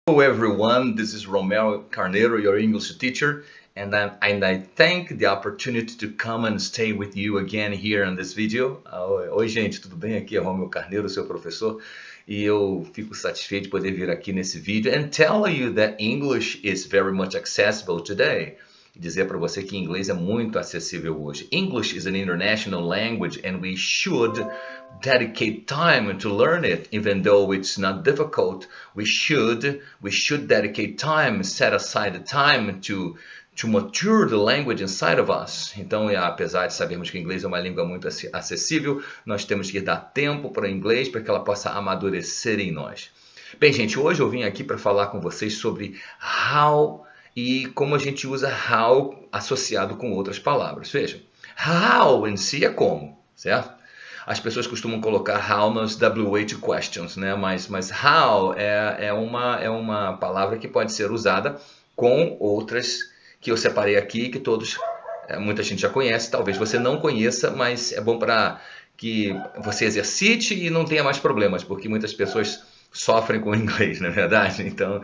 Hello everyone, this is Romero Carneiro, your English teacher, and I thank the opportunity to come and stay with you again here in this video. Oi gente, tudo bem? Aqui é Romero Carneiro, seu professor, e eu fico satisfeito de poder vir aqui nesse vídeo and tell you that English is very much accessible today. Dizer para você que inglês é muito acessível hoje. English is an international language and we should dedicate time to learn it, even though it's not difficult. We should dedicate time, set aside time to mature the language inside of us. Então, apesar de sabermos que inglês é uma língua muito acessível, nós temos que dar tempo para o inglês para que ela possa amadurecer em nós. Bem, gente, hoje eu vim aqui para falar com vocês sobre how e como a gente usa how associado com outras palavras. Veja, how em si é como, certo? As pessoas costumam colocar how nas WH questions, né? Mas how é uma palavra que pode ser usada com outras que eu separei aqui, que muita gente já conhece, talvez você não conheça, mas é bom para que você exercite e não tenha mais problemas, porque muitas pessoas sofrem com o inglês, não é verdade? Então,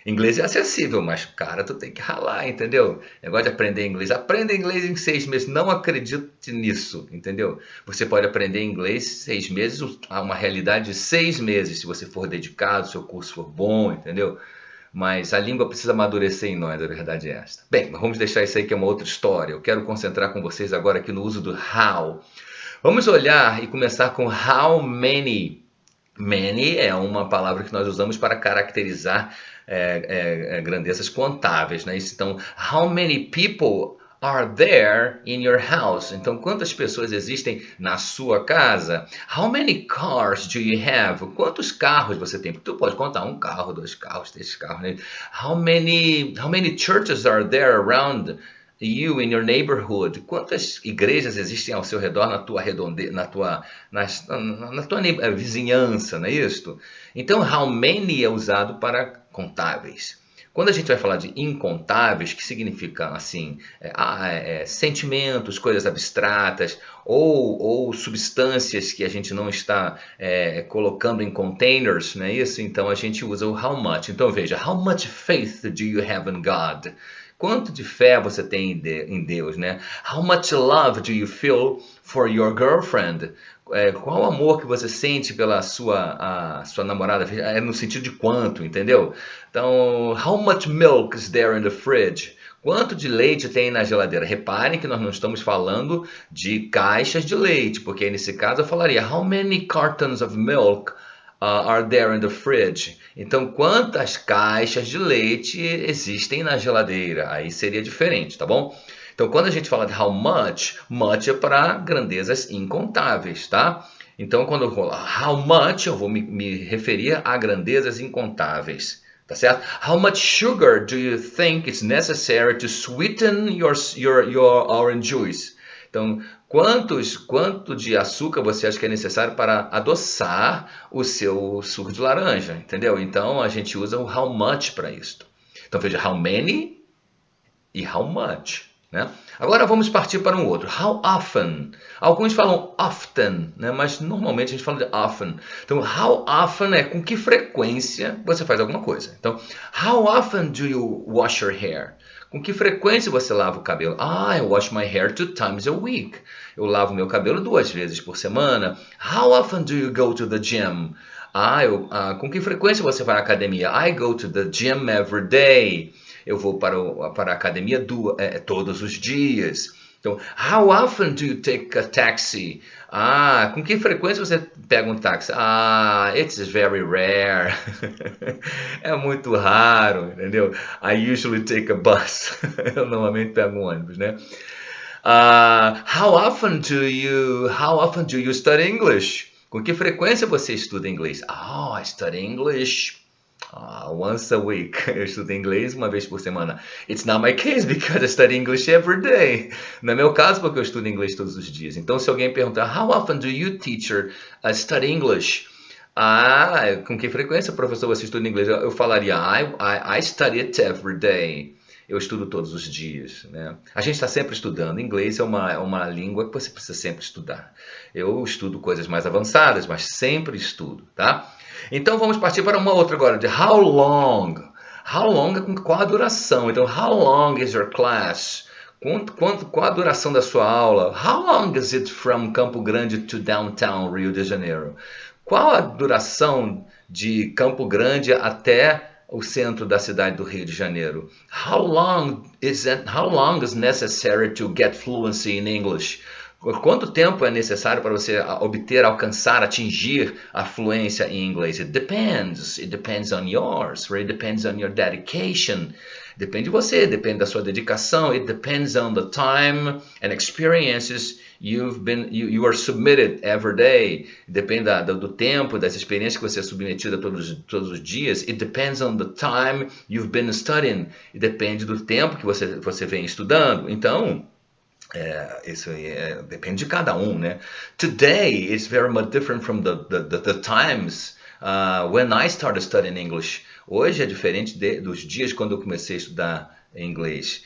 inglês é acessível, mas, cara, tu tem que ralar, entendeu? Negócio de aprender inglês. Aprenda inglês em 6 meses. Não acredite nisso, entendeu? Você pode aprender inglês em 6 meses, uma realidade de 6 meses, se você for dedicado, se o curso for bom, entendeu? Mas a língua precisa amadurecer em nós, a verdade é esta. Bem, vamos deixar isso aí que é uma outra história. Eu quero concentrar com vocês agora aqui no uso do how. Vamos olhar e começar com how many. Many é uma palavra que nós usamos para caracterizar grandezas contáveis, né? Então, how many people are there in your house? Então, quantas pessoas existem na sua casa? How many cars do you have? Quantos carros você tem? Porque tu pode contar 1 carro, 2 carros, 3 carros, né? How many churches are there around you in your neighborhood? Quantas igrejas existem ao seu redor na tua vizinhança, não é isso? Então, how many é usado para contáveis. Quando a gente vai falar de incontáveis, que significa assim, sentimentos, coisas abstratas ou substâncias que a gente não está colocando em containers, não é isso? Então a gente usa o how much. Então veja, how much faith do you have in God? Quanto de fé você tem em Deus, né? How much love do you feel for your girlfriend? Qual o amor que você sente pela sua namorada? É no sentido de quanto, entendeu? Então, how much milk is there in the fridge? Quanto de leite tem na geladeira? Reparem que nós não estamos falando de caixas de leite, porque nesse caso eu falaria how many cartons of milk are there in the fridge? Então, quantas caixas de leite existem na geladeira? Aí seria diferente, tá bom? Então, quando a gente fala de how much, much é para grandezas incontáveis, tá? Então, quando eu falar how much, eu vou me referir a grandezas incontáveis, tá certo? How much sugar do you think is necessary to sweeten your orange juice? Então, quanto de açúcar você acha que é necessário para adoçar o seu suco de laranja, entendeu? Então, a gente usa o how much para isso. Então, veja, how many e how much. Né? Agora vamos partir para um outro. How often? Alguns falam often, né? Mas normalmente a gente fala de often. Então, how often é com que frequência você faz alguma coisa. Então, how often do you wash your hair? Com que frequência você lava o cabelo? I wash my hair 2 times a week. Eu lavo meu cabelo 2 vezes por semana. How often do you go to the gym? Com que frequência você vai à academia? I go to the gym every day. Eu vou para a academia todos os dias. Então, how often do you take a taxi? Com que frequência você pega um táxi? It's very rare. É muito raro, entendeu? I usually take a bus. Eu normalmente pego um ônibus, né? How often do you study English? Com que frequência você estuda inglês? I study English once a week. Eu estudo inglês 1 vez por semana. It's not my case because I study English every day. Não é meu caso porque eu estudo inglês todos os dias. Então, se alguém perguntar, how often do you, teacher, study English? Com que frequência, professor, você estuda inglês? Eu falaria, I study it every day. Eu estudo todos os dias, né? A gente está sempre estudando. Inglês é uma língua que você precisa sempre estudar. Eu estudo coisas mais avançadas, mas sempre estudo, tá? Então vamos partir para uma outra agora, de how long. How long, qual a duração? Então, how long is your class? Qual a duração da sua aula? How long is it from Campo Grande to downtown Rio de Janeiro? Qual a duração de Campo Grande até o centro da cidade do Rio de Janeiro? How long is necessary to get fluency in English? Quanto tempo é necessário para você obter, alcançar, atingir a fluência em inglês? It depends. It depends on yours. It depends on your dedication. Depende de você, depende da sua dedicação. It depends on the time and experiences you are submitted every day. Depende do tempo, das experiências que você é submetida todos os dias. It depends on the time you've been studying. E depende do tempo que você vem estudando. Então, isso depende de cada um, né? Today is very much different from the times when I started studying English. Hoje é diferente dos dias quando eu comecei a estudar inglês.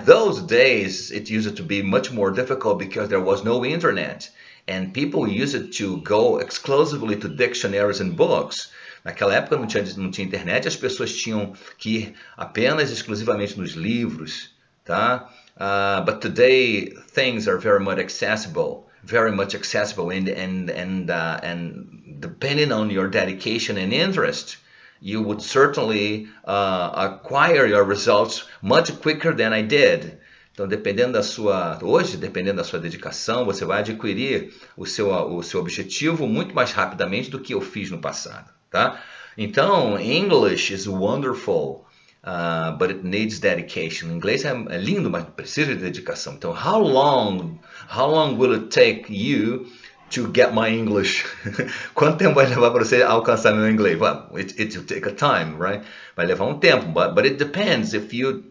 Those days it used to be much more difficult because there was no internet and people used it to go exclusively to dictionaries and books. Naquela época não tinha internet, as pessoas tinham que ir apenas exclusivamente nos livros. Tá? But today things are very much accessible, and depending on your dedication and interest, you would certainly acquire your results much quicker than I did. Então, dependendo da sua dedicação, você vai adquirir o seu objetivo muito mais rapidamente do que eu fiz no passado, tá? Então, English is wonderful. But it needs dedication. O inglês é lindo, mas precisa de dedicação. Então, how long will it take you to get my English? Quanto tempo vai levar para você alcançar meu inglês? Well, it will take a time, right? Vai levar um tempo, but it depends. If you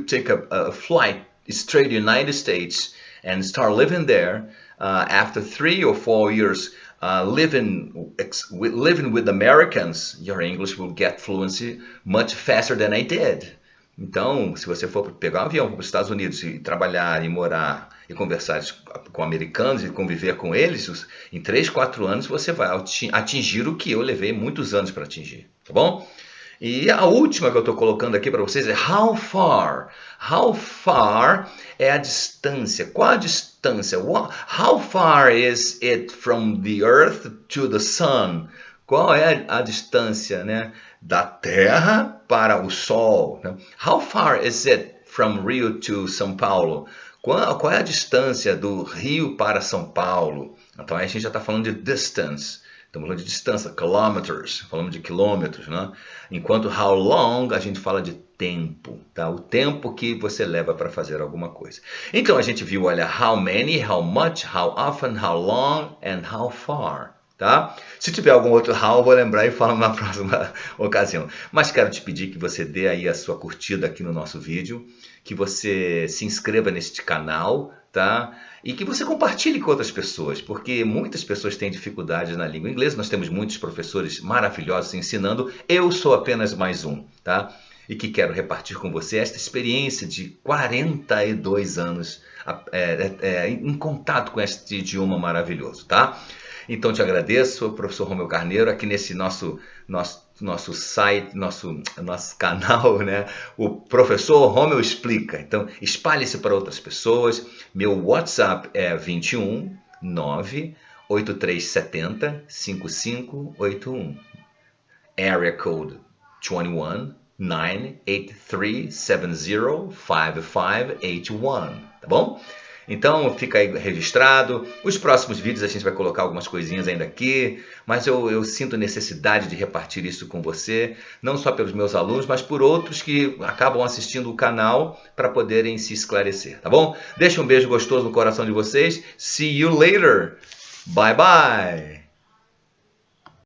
take a flight straight to the United States and start living there, after 3 or 4 years living with Americans, your English will get fluency much faster than I did. Então, se você for pegar um avião para os Estados Unidos e trabalhar, e morar, e conversar com americanos e conviver com eles, em 3, 4 anos você vai atingir o que eu levei muitos anos para atingir, tá bom? E a última que eu estou colocando aqui para vocês é how far. How far é a distância. Qual a distância? How far is it from the earth to the sun? Qual é a distância, né, da Terra para o Sol? Né? How far is it from Rio to São Paulo? Qual é a distância do Rio para São Paulo? Então aí a gente já está falando de distance. Estamos falando de distância, kilometers, falamos de quilômetros, né? Enquanto how long, a gente fala de tempo, tá? O tempo que você leva para fazer alguma coisa. Então a gente viu, olha, how many, how much, how often, how long and how far, tá? Se tiver algum outro how, eu vou lembrar e falo na próxima ocasião. Mas quero te pedir que você dê aí a sua curtida aqui no nosso vídeo, que você se inscreva neste canal, tá? E que você compartilhe com outras pessoas, porque muitas pessoas têm dificuldades na língua inglesa. Nós temos muitos professores maravilhosos ensinando. Eu sou apenas mais um, tá? E que quero repartir com você esta experiência de 42 anos em contato com este idioma maravilhoso, tá? Então te agradeço, o professor Romeu Carneiro, aqui nesse nosso site, nosso canal, né? O professor Romeu Explica. Então espalhe-se para outras pessoas. Meu WhatsApp é 21 98370 5581. Area code 21 98370 5581. Tá bom? Então fica aí registrado. Os próximos vídeos a gente vai colocar algumas coisinhas ainda aqui, mas eu sinto necessidade de repartir isso com você, não só pelos meus alunos, mas por outros que acabam assistindo o canal para poderem se esclarecer, tá bom? Deixa um beijo gostoso no coração de vocês. See you later. Bye bye.